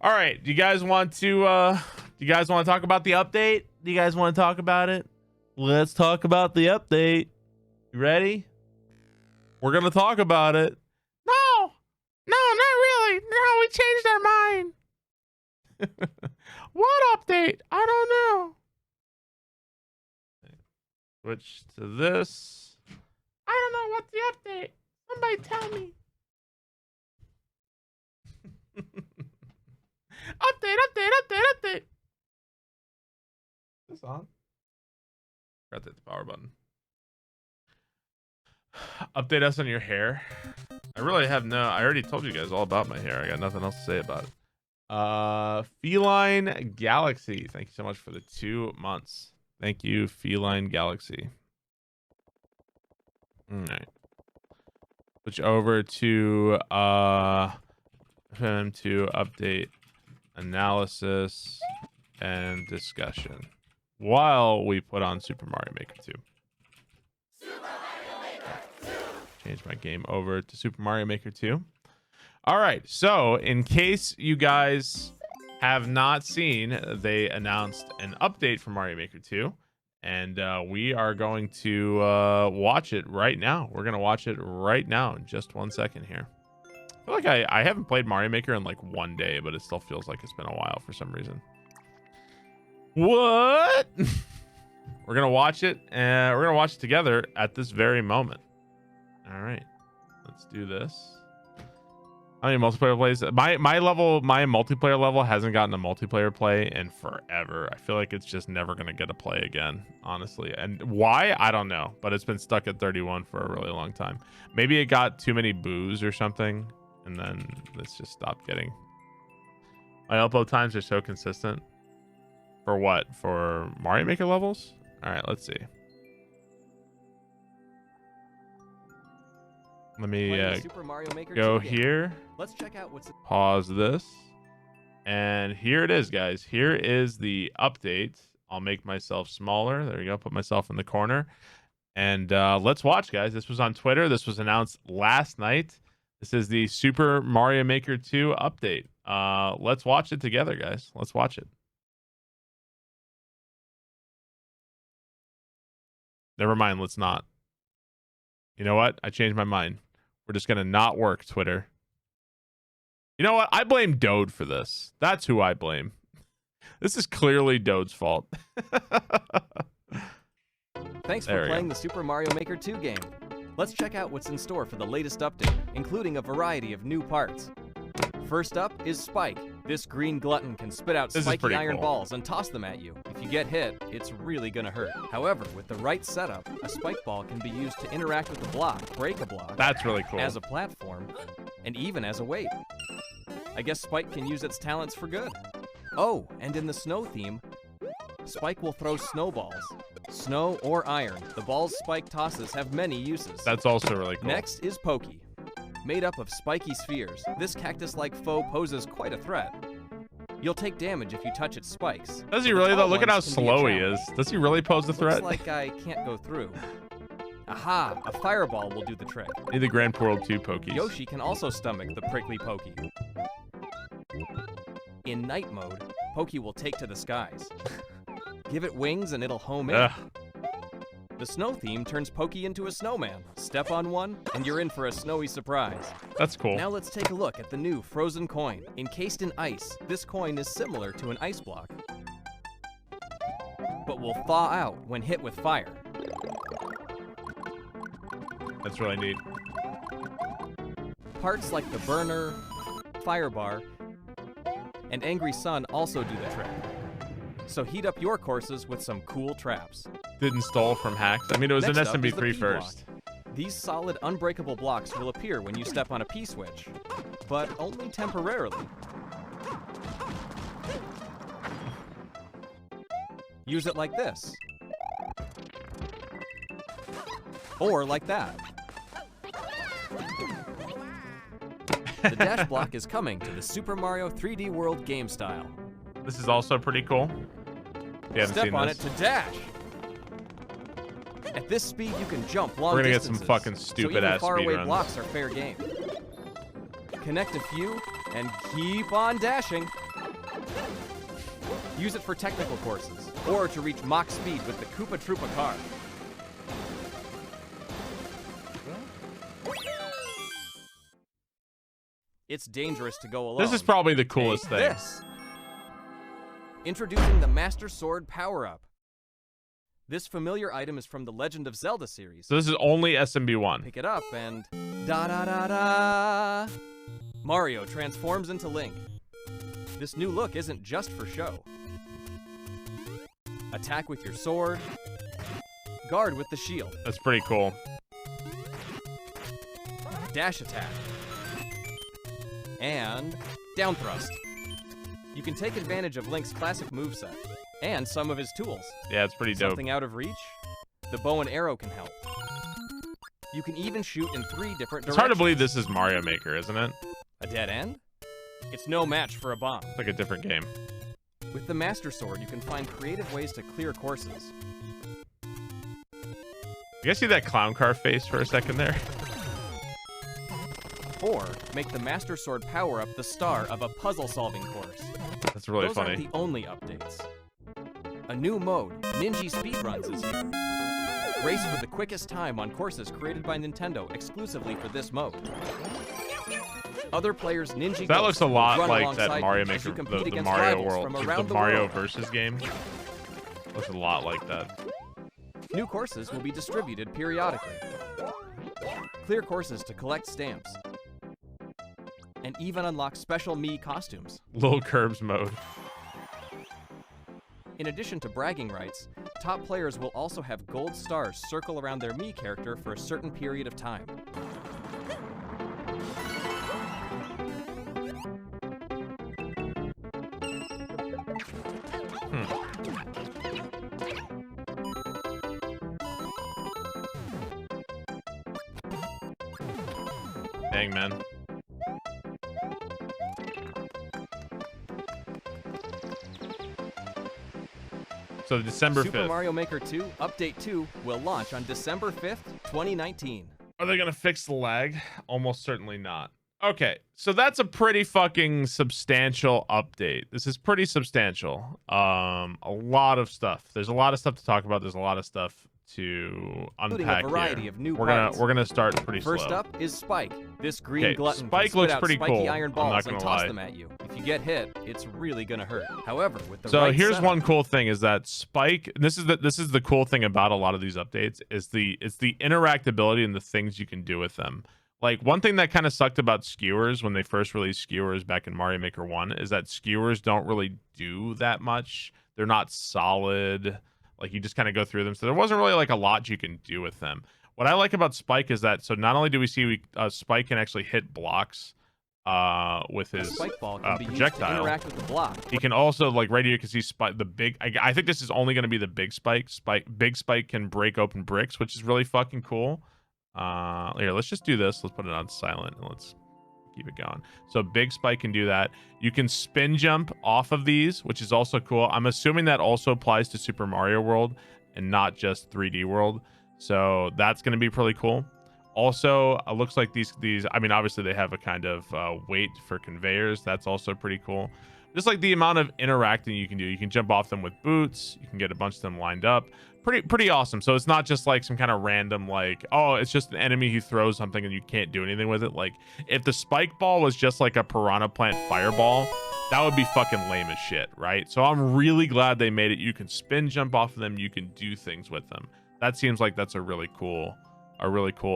All right, do you guys want to talk about the update? Do you guys want to talk about it? Let's talk about the update. You ready? We're gonna talk about it. No, not really. No, we changed our mind. What update? I don't know. Switch to this. I don't know what's the update. Somebody tell me. Update. This on? Forgot to hit the power button. Update us on your hair. I really have no. I already told you guys all about my hair. I got nothing else to say about it. Feline Galaxy. Thank you so much for the 2 months. Thank you, Feline Galaxy. All right. Switch over to SMM2 update analysis and discussion while we put on Super Mario Maker 2. Change my game over to Super Mario Maker 2. All right, so in case you guys have not seen, they announced an update for Mario Maker 2, and we are going to watch it right now. We're going to watch it right now in just 1 second here. I feel like I haven't played Mario Maker in like 1 day, but it still feels like it's been a while for some reason. What? We're going to watch it, and we're going to watch it together at this very moment. All right, let's do this. How many multiplayer plays? My multiplayer level hasn't gotten a multiplayer play in forever. I feel like it's just never gonna get a play again, honestly. And why? I don't know. But it's been stuck at 31 for a really long time. Maybe it got too many boos or something, and then it's just stopped getting. My upload times are so consistent. For what? For Mario Maker levels? All right, let's see. Let me go here. Let's check out what's. Pause this. And here it is, guys. Here is the update. I'll make myself smaller. There we go. Put myself in the corner. And let's watch, guys. This was on Twitter. This was announced last night. This is the Super Mario Maker 2 update. Let's watch it together, guys. Let's watch it. Never mind. Let's not. You know what? I changed my mind. We're just going to not work, Twitter. You know what? I blame Dode for this. That's who I blame. This is clearly Dode's fault. Thanks for playing the Super Mario Maker 2 game. Let's check out what's in store for the latest update, including a variety of new parts. First up is Spike. This green glutton can spit out spiky iron balls and toss them at you. If you get hit, it's really gonna hurt. However, with the right setup, a spike ball can be used to interact with a block, break a block. That's really cool. As a platform, and even as a weight. I guess Spike can use its talents for good. Oh, and in the snow theme, Spike will throw snowballs. Snow or iron, the balls Spike tosses have many uses. That's also really cool. Next is Pokey. Made up of spiky spheres, this cactus-like foe poses quite a threat. You'll take damage if you touch its spikes. Does he really, though? Look at how slow he is. Does he really pose a threat? Looks like I can't go through. Aha! A fireball will do the trick. Need the Grand World 2 Pokies. Yoshi can also stomach the prickly Pokey. In night mode, Pokey will take to the skies. Give it wings and it'll home in. Ugh. The snow theme turns Pokey into a snowman. Step on one, and you're in for a snowy surprise. That's cool. Now let's take a look at the new frozen coin. Encased in ice, this coin is similar to an ice block, but will thaw out when hit with fire. That's really neat. Parts like the burner, fire bar, and angry sun also do the trick. So heat up your courses with some cool traps. Didn't stole from hacks. I mean, it was an Next up is SMB3 the first. These solid, unbreakable blocks will appear when you step on a P-switch, but only temporarily. Use it like this. Or like that. The dash block is coming to the Super Mario 3D World game style. This is also pretty cool. If you haven't Step seen on this. it to dash. At this speed, you can jump long We're gonna get distances, some fucking stupid so even ass faraway speedruns. blocks are fair game. Connect a few and keep on dashing. Use it for technical courses, or to reach Mach speed with the Koopa Troopa car. It's dangerous to go alone. This is probably the coolest Take thing. This. Introducing the Master Sword power-up. This familiar item is from the Legend of Zelda series. So this is only SMB1. Pick it up and da-da-da-da! Mario transforms into Link. This new look isn't just for show. Attack with your sword. Guard with the shield. That's pretty cool. Dash attack. And down thrust. You can take advantage of Link's classic moveset and some of his tools. Yeah, it's pretty dope. Something out of reach? The bow and arrow can help. You can even shoot in 3 different directions. It's hard to believe this is Mario Maker, isn't it? A dead end? It's no match for a bomb. It's like a different game. With the Master Sword, you can find creative ways to clear courses. You guys see that clown car face for a second there? Or make the Master Sword power-up the star of a puzzle-solving course. That's really Those funny. aren't the only updates. A new mode, Ninja Speedruns, is here. Race for the quickest time on courses created by Nintendo exclusively for this mode. Other players' Ninja That looks a lot run like alongside that Mario you as you Maker, compete the against Mario rivals World, from the around the Mario world. versus game. Looks a lot like that. New courses will be distributed periodically. Clear courses to collect stamps. And even unlock special Mii costumes. Little Curbs mode. In addition to bragging rights, top players will also have gold stars circle around their Mii character for a certain period of time. Dang, man. So December 5th. Super Mario Maker 2 Update 2 will launch on December 5th, 2019. Are they going to fix the lag? Almost certainly not. Okay, so that's a pretty fucking substantial update. This is pretty substantial. A lot of stuff. There's a lot of stuff to talk about. There's a lot of stuff to unpack a variety here. of new we're parts. gonna start pretty First slow. up is Spike. This green Okay, glutton Spike can spit looks out pretty spiky cool. iron I'm balls not and gonna toss lie. them at you. If you get hit, it's really gonna hurt. However, with the So right here's setup, one cool thing is that Spike, this is the cool thing about a lot of these updates is it's the interactability and the things you can do with them. Like one thing that kind of sucked about skewers when they first released skewers back in Mario Maker 1 is that skewers don't really do that much. They're not solid. Like you just kind of go through them. So there wasn't really like a lot you can do with them. What I like about Spike is that so not only do we see Spike can actually hit blocks with his spike ball can be projectile. used to interact with the block. He can also like right here you can see Spike the big. I think this is only going to be the big Spike. Big Spike can break open bricks, which is really fucking cool. Here, let's just do this. Let's put it on silent and let's keep it going. So Big Spike can do that. You can spin jump off of these, which is also cool. I'm assuming that also applies to Super Mario World and not just 3D World. So that's going to be pretty cool. Also, it looks like these, I mean, obviously they have a kind of weight for conveyors. That's also pretty cool. Just like the amount of interacting you can do. You can jump off them with boots. You can get a bunch of them lined up. Pretty awesome. So it's not just like some kind of random like, oh, it's just an enemy who throws something and you can't do anything with it. Like if the spike ball was just like a piranha plant fireball, that would be fucking lame as shit, right? So I'm really glad they made it. You can spin jump off of them. You can do things with them. That seems like that's a really cool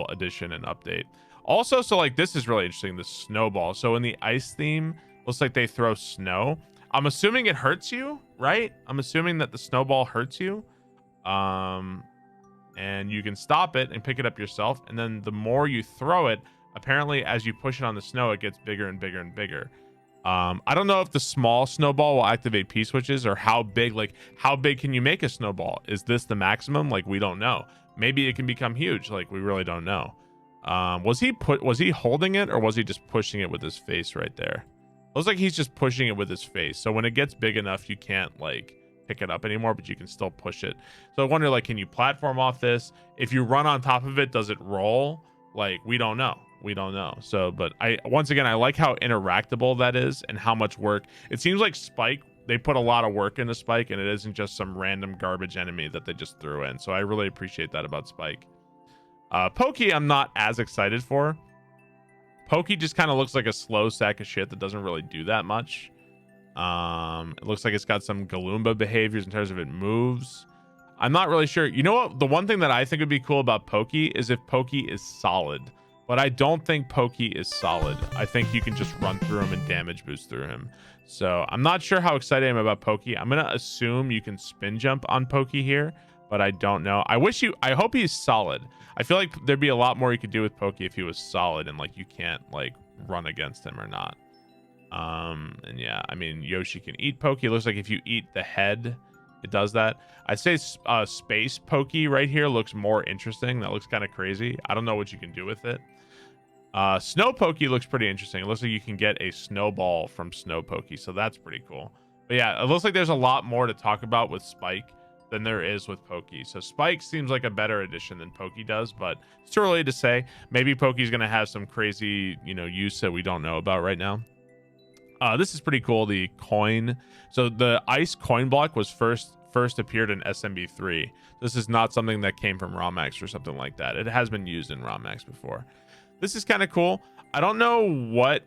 addition and update. Also, so like this is really interesting, the snowball. So in the ice theme, looks like they throw snow. I'm assuming it hurts you, right? I'm assuming that the snowball hurts you. And you can stop it and pick it up yourself. And then the more you throw it, apparently as you push it on the snow, it gets bigger and bigger and bigger. I don't know if the small snowball will activate P switches or how big can you make a snowball? Is this the maximum? Like, we don't know. Maybe it can become huge. Like, we really don't know. Was he holding it or was he just pushing it with his face right there? Looks like he's just pushing it with his face. So when it gets big enough, you can't like pick it up anymore, but you can still push it. So I wonder, like, can you platform off this? If you run on top of it, does it roll? Like, we don't know. We don't know. So, but once again, I like how interactable that is and how much work. It seems like Spike they put a lot of work into Spike, and it isn't just some random garbage enemy that they just threw in. So I really appreciate that about Spike. Pokey, I'm not as excited for. Pokey just kind of looks like a slow sack of shit that doesn't really do that much. It looks like it's got some Galumba behaviors in terms of it moves. I'm not really sure. You know what? The one thing that I think would be cool about Pokey is if Pokey is solid. But I don't think Pokey is solid. I think you can just run through him and damage boost through him. So I'm not sure how excited I am about Pokey. I'm going to assume you can spin jump on Pokey here, but I don't know. I hope he's solid. I feel like there'd be a lot more you could do with Pokey if he was solid and like you can't like run against him or not. And yeah, I mean, Yoshi can eat Pokey. It looks like if you eat the head, it does that. I'd say space Pokey right here looks more interesting. That looks kind of crazy. I don't know what you can do with it. Snow Pokey looks pretty interesting. It looks like you can get a snowball from Snow Pokey, so that's pretty cool. But yeah, it looks like there's a lot more to talk about with Spike than there is with Pokey. So Spike seems like a better addition than Pokey does, but it's too early to say. Maybe Pokey's going to have some crazy, use that we don't know about right now. This is pretty cool. The coin. So the ice coin block was first appeared in SMB3. This is not something that came from ROMX or something like that. It has been used in ROMX before. This is kind of cool. I don't know what.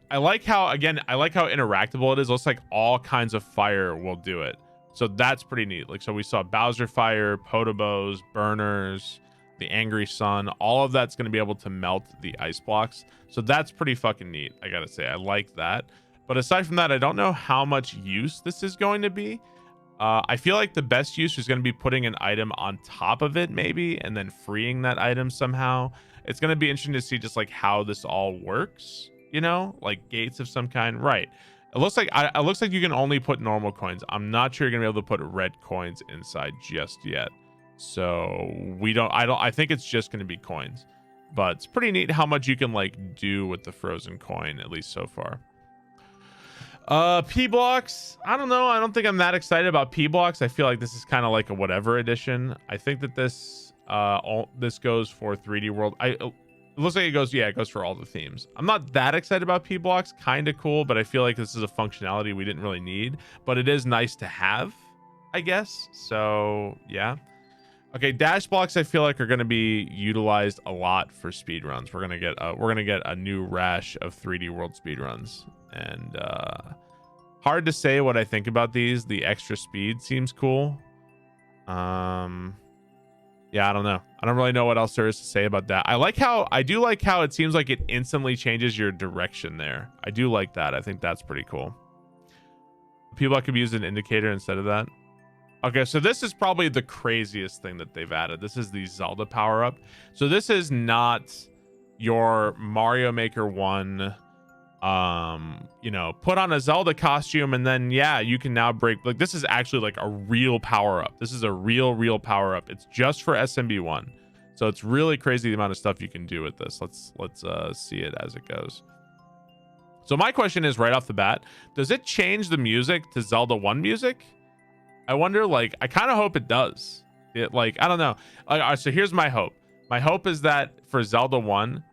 I like how interactable it is. It looks like all kinds of fire will do it. So that's pretty neat. Like, so we saw Bowser Fire, Potobos, Burners, the Angry Sun. All of that's going to be able to melt the ice blocks. So that's pretty fucking neat. I got to say, I like that. But aside from that, I don't know how much use this is going to be. I feel like the best use is going to be putting an item on top of it, maybe, and then freeing that item somehow. It's going to be interesting to see just like how this all works, like gates of some kind. Right. It looks like you can only put normal coins. I'm not sure you're gonna be able to put red coins inside just yet. So I think it's just gonna be coins. But it's pretty neat how much you can like do with the frozen coin, at least so far. P blocks. I don't know. I don't think I'm that excited about P blocks. I feel like this is kind of like a whatever edition. I think that this goes for 3D World. It looks like it goes for all the themes. I'm not that excited about P blocks. Kind of cool, but I feel like this is a functionality we didn't really need, but it is nice to have, I guess. So yeah. Okay, dash blocks I feel like are going to be utilized a lot for speedruns. We're going to get a new rash of 3D World speedruns, and hard to say what I think about these. The extra speed seems cool. Yeah, I don't know. I don't really know what else there is to say about that. I do like how it seems like it instantly changes your direction there. I do like that. I think that's pretty cool. People could use an indicator instead of that. Okay, so this is probably the craziest thing that they've added. This is the Zelda power-up. So this is not your Mario Maker 1 put on a Zelda costume and then you can now break. Like, this is actually like a real power-up. This is a real power-up. It's just for SMB1, so it's really crazy the amount of stuff you can do with this. Let's see it as it goes. So my question is, right off the bat, does it change the music to Zelda 1 music? I wonder. Like, I kind of hope it does. I don't know. So here's my hope. My hope is that for Zelda 1,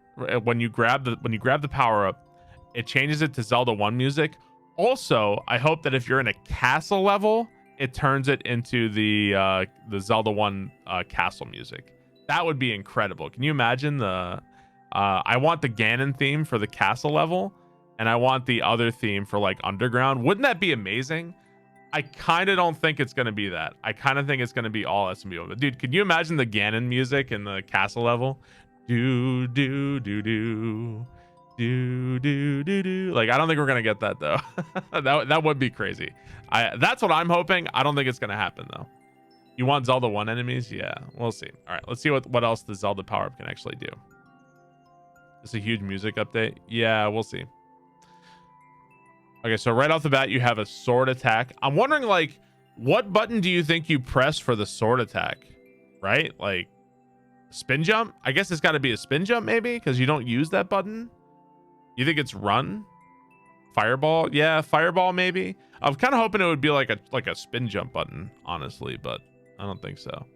when you grab the power-up, it changes it to Zelda 1 music. Also, I hope that if you're in a castle level, it turns it into the Zelda 1 castle music. That would be incredible. Can you imagine I want the Ganon theme for the castle level, and I want the other theme for like underground. Wouldn't that be amazing? I kind of don't think it's going to be that. I kind of think it's going to be all SMB. Dude, could you imagine the Ganon music in the castle level? Do do do do. Like, I don't think we're gonna get that though. that would be crazy. That's what I'm hoping. I don't think it's gonna happen though. You want Zelda 1 enemies? Yeah, we'll see. All right, let's see what else the Zelda power-up can actually do. It's a huge music update. Yeah, we'll see. Okay, so right off the bat, you have a sword attack. I'm wondering, like, what button do you think you press for the sword attack? Right? Like, spin jump? I guess it's got to be a spin jump maybe, because you don't use that button. You think it's run? Fireball? Yeah, fireball maybe. I'm kind of hoping it would be like a spin jump button, honestly, but I don't think so.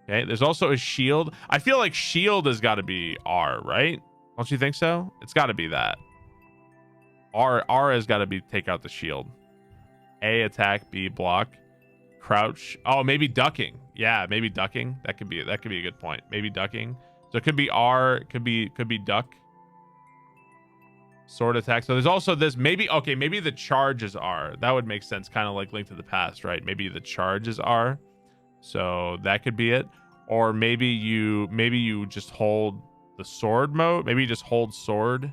Okay, there's also a shield. I feel like shield has got to be R, right? Don't you think so? It's got to be that. R has got to be take out the shield. A, attack, B, block, crouch. Oh, maybe ducking. Yeah, maybe ducking. That could be a good point. Maybe ducking. So it could be R, could be duck. Sword attack. So there's also this, maybe the charges are. That would make sense, kind of like Link to the Past, right? Maybe the charges are. So that could be it. Or maybe you just hold the sword mode. Maybe you just hold sword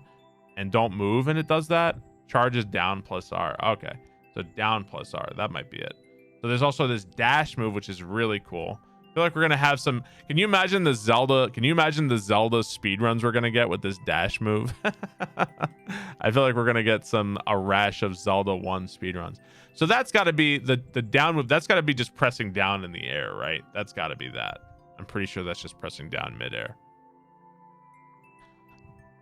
and don't move and it does that. Charges down plus R. Okay. So down plus R. That might be it. So there's also this dash move, which is really cool. I feel like we're gonna have some. Can you imagine the Zelda speedruns we're gonna get with this dash move? I feel like we're gonna get a rash of Zelda 1 speedruns. So that's got to be the down move. That's got to be just pressing down in the air, right? That's got to be that. I'm pretty sure that's just pressing down midair.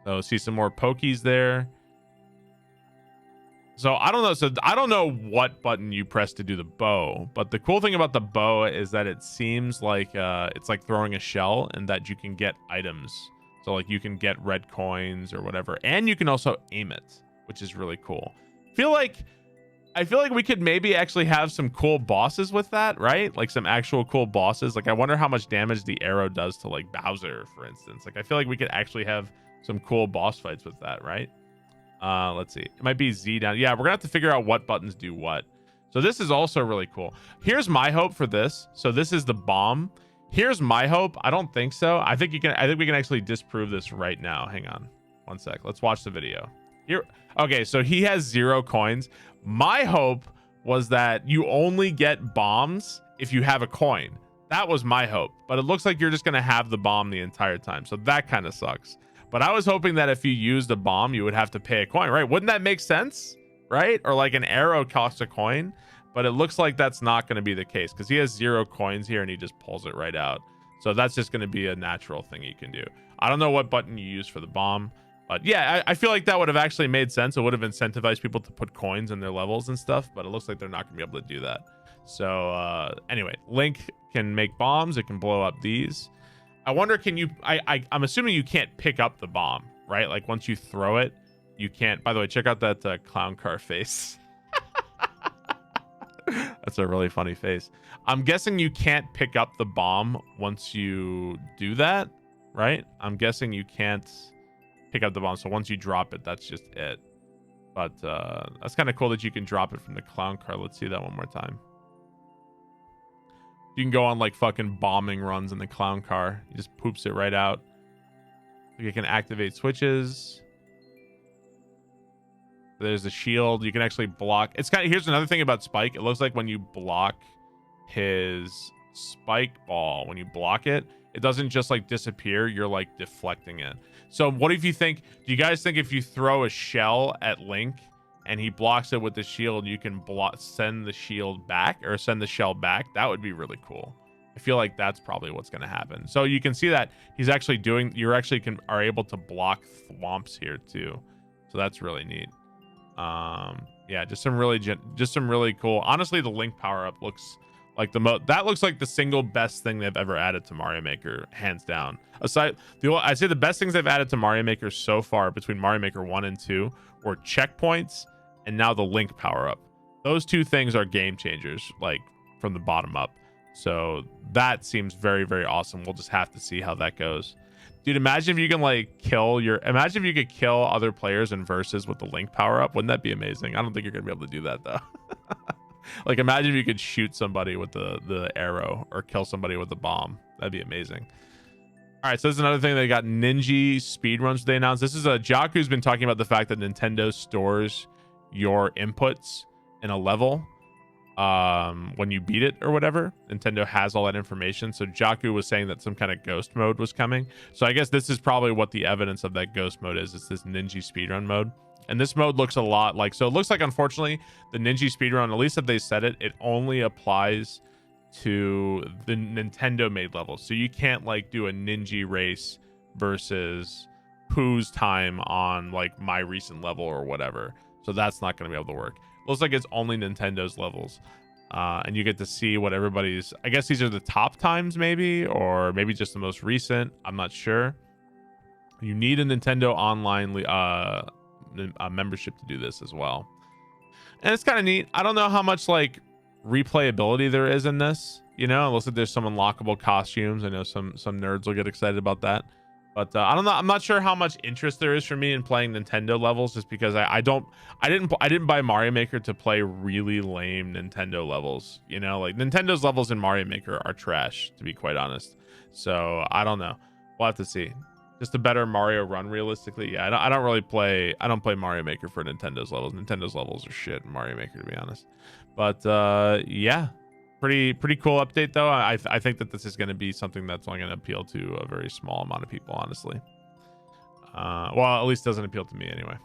So see some more pokies there. So I don't know. So I don't know what button you press to do the bow, but the cool thing about the bow is that it seems like it's like throwing a shell, and that you can get items. So like you can get red coins or whatever, and you can also aim it, which is really cool. I feel like we could maybe actually have some cool bosses with that, right? Like some actual cool bosses. Like I wonder how much damage the arrow does to like Bowser, for instance. Like I feel like we could actually have some cool boss fights with that, right? Let's see. It might be Z down. Yeah, we're gonna have to figure out what buttons do what. So this is also really cool. Here's my hope for this. So this is the bomb. Here's my hope. I don't think so. I think we can actually disprove this right now. Hang on. One sec. Let's watch the video. Here. Okay, so he has 0 coins. My hope was that you only get bombs if you have a coin. That was my hope. But it looks like you're just gonna have the bomb the entire time. So that kind of sucks. But I was hoping that if you used a bomb, you would have to pay a coin, right? Wouldn't that make sense? Right? Or like an arrow costs a coin. But it looks like that's not going to be the case because he has 0 coins here and he just pulls it right out. So that's just going to be a natural thing you can do. I don't know what button you use for the bomb. But yeah, I feel like that would have actually made sense. It would have incentivized people to put coins in their levels and stuff. But it looks like they're not going to be able to do that. So anyway, Link can make bombs. It can blow up these. I wonder, can you... I'm assuming you can't pick up the bomb, right? Like once you throw it, you can't... By the way, check out that clown car face. That's a really funny face. I'm guessing you can't pick up the bomb once you do that, right? I'm guessing you can't pick up the bomb. So once you drop it, that's just it. But that's kind of cool that you can drop it from the clown car. Let's see that one more time. You can go on like fucking bombing runs in the clown car. He just poops it right out. You can activate switches. There's a shield. You can actually block. It's kind of, here's another thing about Spike. It looks like when you block his spike ball, when you block it, it doesn't just like disappear. You're like deflecting it. So what if you think, do you guys think if you throw a shell at Link and he blocks it with the shield, you can send the shield back or send the shell back? That would be really cool. I feel like that's probably what's going to happen. So you can see that he's actually doing, you're actually are able to block thwomps here too. So that's really neat. Yeah, just some really cool. Honestly, the Link power up looks like that looks like the single best thing they've ever added to Mario Maker, hands down. I'd say the best things they've added to Mario Maker so far between Mario Maker 1 and 2 were checkpoints and now the Link power up. Those two things are game changers, like from the bottom up. So that seems very, very awesome. We'll just have to see how that goes. Dude, imagine if you can like imagine if you could kill other players in versus with the Link power up. Wouldn't that be amazing? I don't think you're gonna be able to do that though. Like imagine if you could shoot somebody with the arrow or kill somebody with the bomb. That'd be amazing. All right, so this is another thing. They got Ninja speedruns they announced. This is Jaku's been talking about the fact that Nintendo stores your inputs in a level when you beat it or whatever. Nintendo has all that information. So Jaku was saying that some kind of ghost mode was coming. So I guess this is probably what the evidence of that ghost mode is. It's this Ninja speedrun mode. And this mode looks a lot like, so it looks like, unfortunately, the Ninja speedrun, at least if they said it, it only applies to the Nintendo made levels. So you can't like do a Ninja race versus Pooh's time on like my recent level or whatever. So that's not going to be able to work. Looks like it's only Nintendo's levels. And you get to see what everybody's, I guess these are the top times maybe, or maybe just the most recent. I'm not sure. You need a Nintendo Online membership to do this as well. And it's kind of neat. I don't know how much like replayability there is in this, you know, unless there's some unlockable costumes. I know some nerds will get excited about that, but I don't know. I'm not sure how much interest there is for me in playing Nintendo levels, just because I didn't buy Mario Maker to play really lame Nintendo levels, you know, like Nintendo's levels in Mario Maker are trash, to be quite honest. So I don't know. We'll have to see. Just a better Mario run, realistically. Yeah, I don't play Mario Maker for Nintendo's levels. Nintendo's levels are shit in Mario Maker, to be honest. But yeah, pretty cool update though. I think that this is going to be something that's only going to appeal to a very small amount of people, honestly. Well, at least doesn't appeal to me anyway.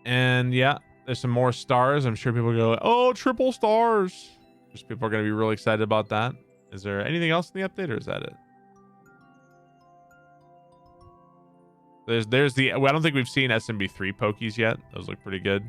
And yeah, there's some more stars. I'm sure people go, oh, triple stars. Just people are going to be really excited about that. Is there anything else in the update, or is that it? There's the, well, I don't think we've seen SMB3 pokies yet. Those look pretty good.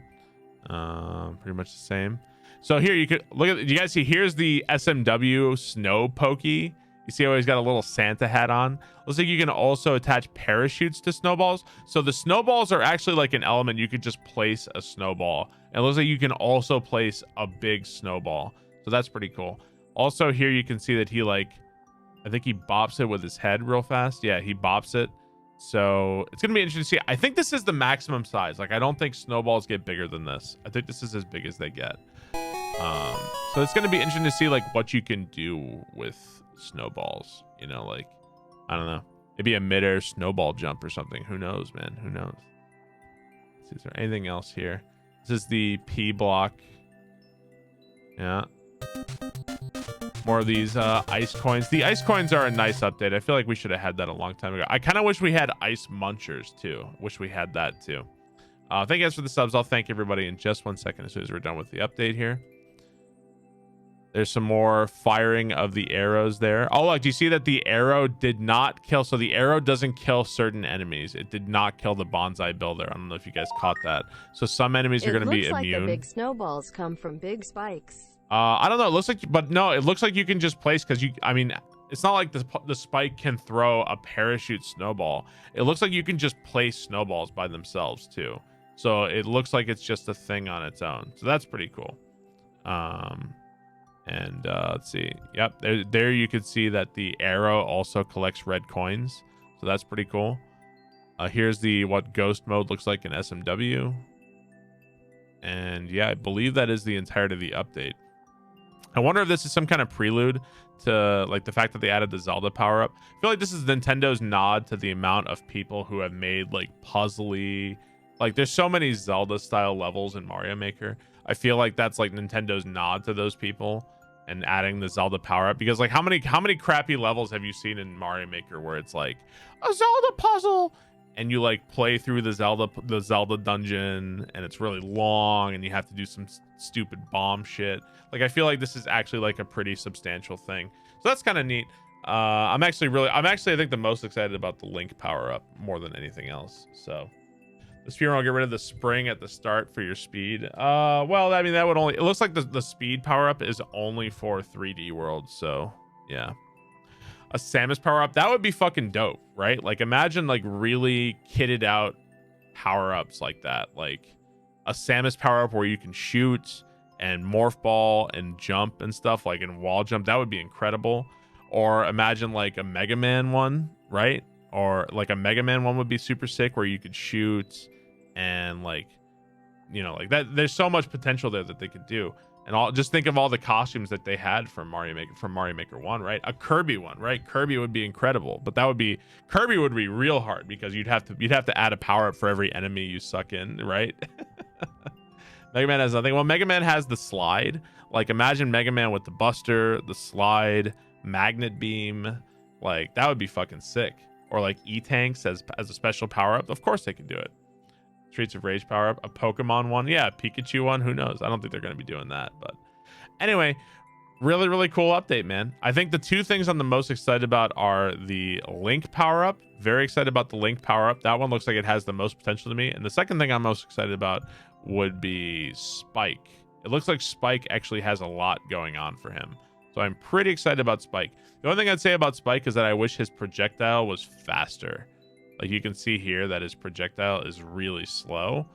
Pretty much the same. So here you could look at, you guys see, here's the SMW snow pokey. You see how he's got a little Santa hat on? Looks like you can also attach parachutes to snowballs. So the snowballs are actually like an element. You could just place a snowball. And it looks like you can also place a big snowball. So that's pretty cool. Also here you can see that he like, I think he bops it with his head real fast. Yeah, he bops it. So it's going to be interesting to see. I think this is the maximum size. Like, I don't think snowballs get bigger than this. I think this is as big as they get. So it's going to be interesting to see like what you can do with snowballs, you know, like, I don't know, maybe a midair snowball jump or something. Who knows, man? Who knows? Let's see, is there anything else here? This is the P block. Yeah. More of these ice coins. The ice coins are a nice update. I feel like we should have had that a long time ago. I kind of wish we had ice munchers too. Wish we had that too. Thank you guys for the subs. I'll thank everybody in just 1 second as soon as we're done with the update here. There's some more firing of the arrows there. Oh, look, do you see that the arrow did not kill? So the arrow doesn't kill certain enemies. It did not kill the bonsai builder. I don't know if you guys caught that. So some enemies are going to be immune. It looks like the big snowballs come from big spikes. I don't know. It looks like, but no, it looks like you can just place, because I mean, it's not like the spike can throw a parachute snowball. It looks like you can just place snowballs by themselves too. So it looks like it's just a thing on its own. So that's pretty cool. And let's see. Yep, there you can see that the arrow also collects red coins. So that's pretty cool. Here's what ghost mode looks like in SMW. And yeah, I believe that is the entirety of the update. I wonder if this is some kind of prelude to like the fact that they added the Zelda power up. I feel like this is Nintendo's nod to the amount of people who have made like puzzly, like there's so many Zelda style levels in Mario Maker. I feel like that's like Nintendo's nod to those people and adding the Zelda power up, because like how many crappy levels have you seen in Mario Maker where it's like a Zelda puzzle and you like play through the Zelda dungeon and it's really long and you have to do some stupid bomb shit. Like I feel like this is actually like a pretty substantial thing. So that's kind of neat. I'm actually I think the most excited about the Link power up more than anything else. So the speedrun will get rid of the spring at the start for your speed. Well, I mean, that would only, it looks like the speed power up is only for 3D worlds. So yeah. A Samus power up, that would be fucking dope, right? Like imagine like really kitted out power ups like that, like a Samus power up where you can shoot and morph ball and jump and stuff, like in wall jump. That would be incredible. Or imagine like a Mega Man one, right? Or like a Mega Man one would be super sick where you could shoot and like, you know, like that. There's so much potential there that they could do. And just think of all the costumes that they had from Mario Maker 1, right? A Kirby one, right? Kirby would be incredible, but Kirby would be real hard because you'd have to add a power up for every enemy you suck in, right? Mega Man has nothing. Well, Mega Man has the slide. Like imagine Mega Man with the Buster, the slide, magnet beam. Like that would be fucking sick. Or like E-Tanks as a special power up. Of course they could do it. Streets of Rage power up, a Pokemon one, yeah, Pikachu one, who knows? I don't think they're going to be doing that, but anyway, really cool update, man. I think the two things I'm the most excited about are the Link power up. Very excited about the Link power up. That one looks like it has the most potential to me. And the second thing I'm most excited about would be Spike. It looks like Spike actually has a lot going on for him, so I'm pretty excited about Spike. The only thing I'd say about Spike is that I wish his projectile was faster. Like you can see here that his projectile is really slow,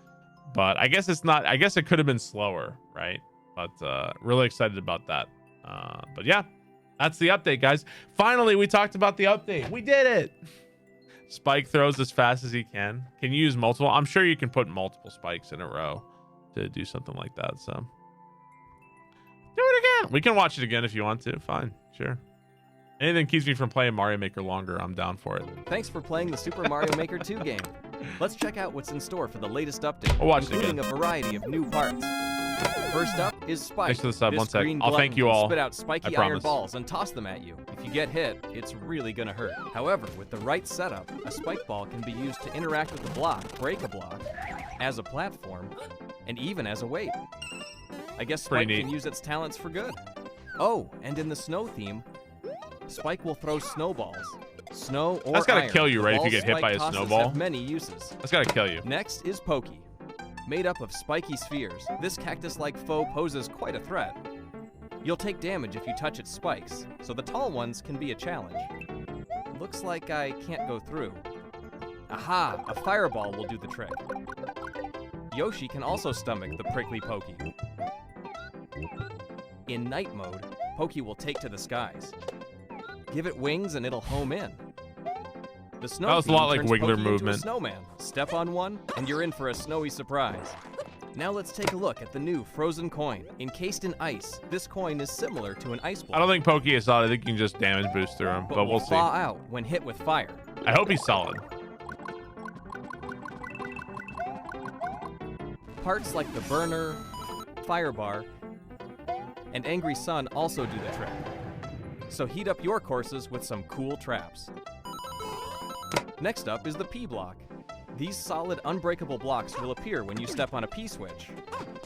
but I guess it's not. I guess it could have been slower, right? But really excited about that. But yeah, that's the update, guys. Finally, we talked about the update. We did it. Spike throws as fast as he can. Can you use multiple? I'm sure you can put multiple spikes in a row to do something like that. So do it again. We can watch it again if you want to. Fine, sure. Anything keeps me from playing Mario Maker longer, I'm down for it. Thanks for playing the Super Mario Maker 2 game. Let's check out what's in store for the latest update, I'll watch it including again. a variety of new parts. First up is Spike. Thanks for the sub. This 1 sec. green I'll thank you glutton can all. Spit out spiky I iron promise. balls and toss them at you. If you get hit, it's really gonna hurt. However, with the right setup, a spike ball can be used to interact with a block, break a block, as a platform, and even as a weight. I guess Spike Pretty neat. can use its talents for good. Oh, and in the snow theme, Spike will throw snowballs. Snow or That's gotta iron. kill you, The right, if you balls get hit Spike by a tosses snowball? have many uses. That's gotta kill you. Next is Pokey. Made up of spiky spheres, this cactus-like foe poses quite a threat. You'll take damage if you touch its spikes, so the tall ones can be a challenge. Looks like I can't go through. Aha! A fireball will do the trick. Yoshi can also stomach the prickly Pokey. In night mode, Pokey will take to the skies. Give it wings and it'll home in. The snow That was a lot like turns Wiggler Pokey into a movement. snowman. Step on one, and you're in for a snowy surprise. Now let's take a look at the new frozen coin. Encased in ice, this coin is similar to an ice I block, don't think Pokey is solid. I think you can just damage boost through him, but will we'll see. thaw out when hit with fire. I hope he's solid. Parts like the burner, fire bar, and angry sun also do the trick. So heat up your courses with some cool traps. Next up is the P block. These solid, unbreakable blocks will appear when you step on a P switch,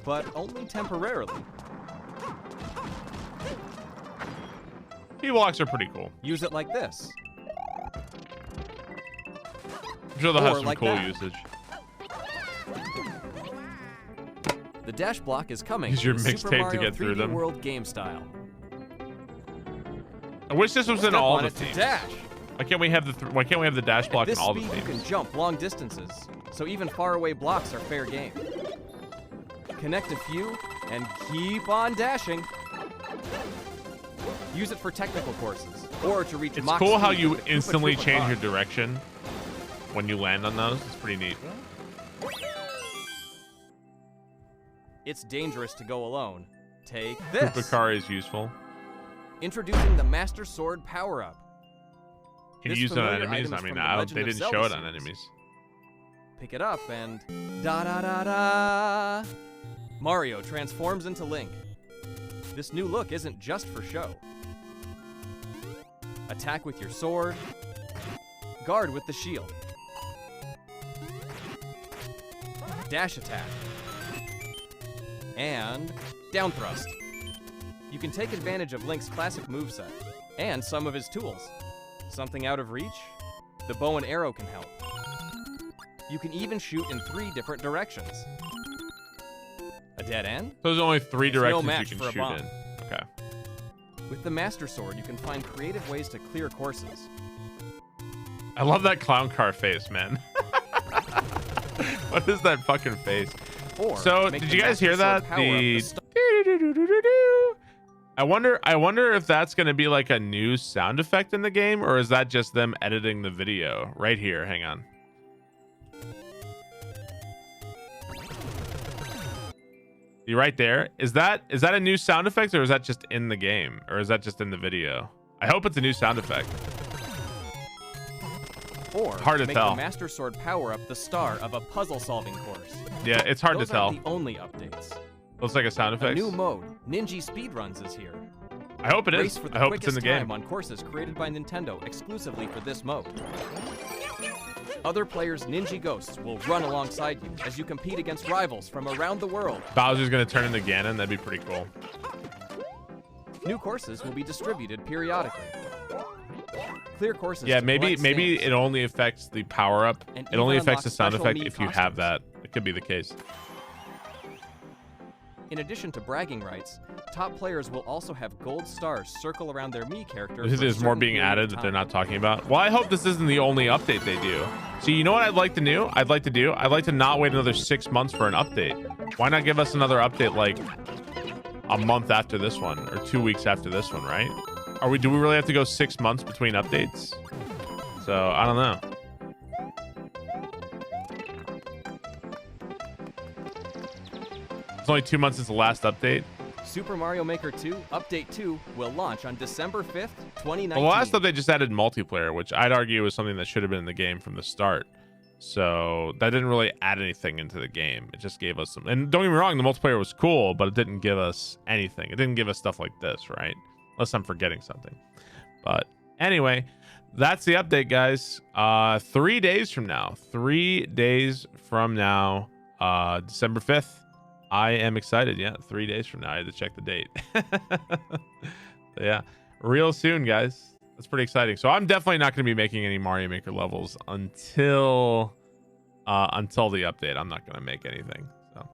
but only temporarily. P blocks are pretty cool. Use it like this. I'm sure they'll have Or some like cool that. usage. The dash block is coming Use your to the Super mixtape to Mario get through 3D them. World game style. I wish this was in Step all on the it to themes. dash. Why can't we have the Why can't we have the dash block At in all this the speed, you themes? can jump long distances, so even faraway blocks are fair game. Connect a few and keep on dashing. Use it for technical courses or to reach It's Mach cool how speed you with a Koopa instantly Troopa change car. your direction when you land on those. It's pretty neat. It's dangerous to go alone. Take this. Koopa car is useful. Introducing the Master Sword power-up. Can you This use it on familiar enemies? item I is mean, from the they Legend of didn't Zelda show it on series. enemies. Pick it up and da-da-da-da. Mario transforms into Link. This new look isn't just for show. Attack with your sword. Guard with the shield. Dash attack. And down thrust. You can take advantage of Link's classic moveset and some of his tools. Something out of reach? The bow and arrow can help. You can even shoot in 3 different directions. A dead end? So there's only 3 It's no directions match you for can a shoot bomb. in. Okay. With the Master Sword, you can find creative ways to clear courses. I love that clown car face, man. What is that fucking face? Or So make did the you guys Master hear Sword that? power up The star- I wonder if that's gonna be like a new sound effect in the game, or is that just them editing the video right here? Hang on. You right there. Is that a new sound effect, or is that just in the game, or is that just in the video? I hope it's a new sound effect. Or Hard to make tell. the Master Sword power up the star of a puzzle-solving course. Yeah, it's hard Those to tell. aren't the only updates. Looks like a sound A effect. new mode, Ninja Speedruns, is here. I hope it Race is. for the I hope it's in quickest the game. time on courses created by Nintendo exclusively for this mode. Other players' Ninja Ghosts will run alongside you as you compete against rivals from around the world. Bowser's gonna turn into Ganon. That'd be pretty cool. New courses will be distributed periodically. Clear courses. Yeah, to maybe collect it stamps. only affects the power up. And It only even affects the unlock sound special effect Mii if you have costumes. that. It could be the case. In addition to bragging rights, top players will also have gold stars circle around their Mii character. There's more being added that they're not talking about. Well, I hope this isn't the only update they do. See, you know what I'd like to do? I'd like to not wait another 6 months for an update. Why not give us another update like a month after this one or 2 weeks after this one, right? Do we really have to go 6 months between updates? So I don't know. It's only 2 months since the last update. Super Mario Maker 2 Update 2 will launch on December 5th, 2019. Well, the last update just added multiplayer, which I'd argue was something that should have been in the game from the start. So that didn't really add anything into the game. It just gave us some. And don't get me wrong, the multiplayer was cool, but it didn't give us anything. It didn't give us stuff like this, right? Unless I'm forgetting something. But anyway, that's the update, guys. 3 days from now. 3 days from now, December 5th. I am excited. Yeah, 3 days from now. I had to check the date. So yeah, real soon, guys. That's pretty exciting. So I'm definitely not going to be making any Mario Maker levels until the update. I'm not going to make anything. So.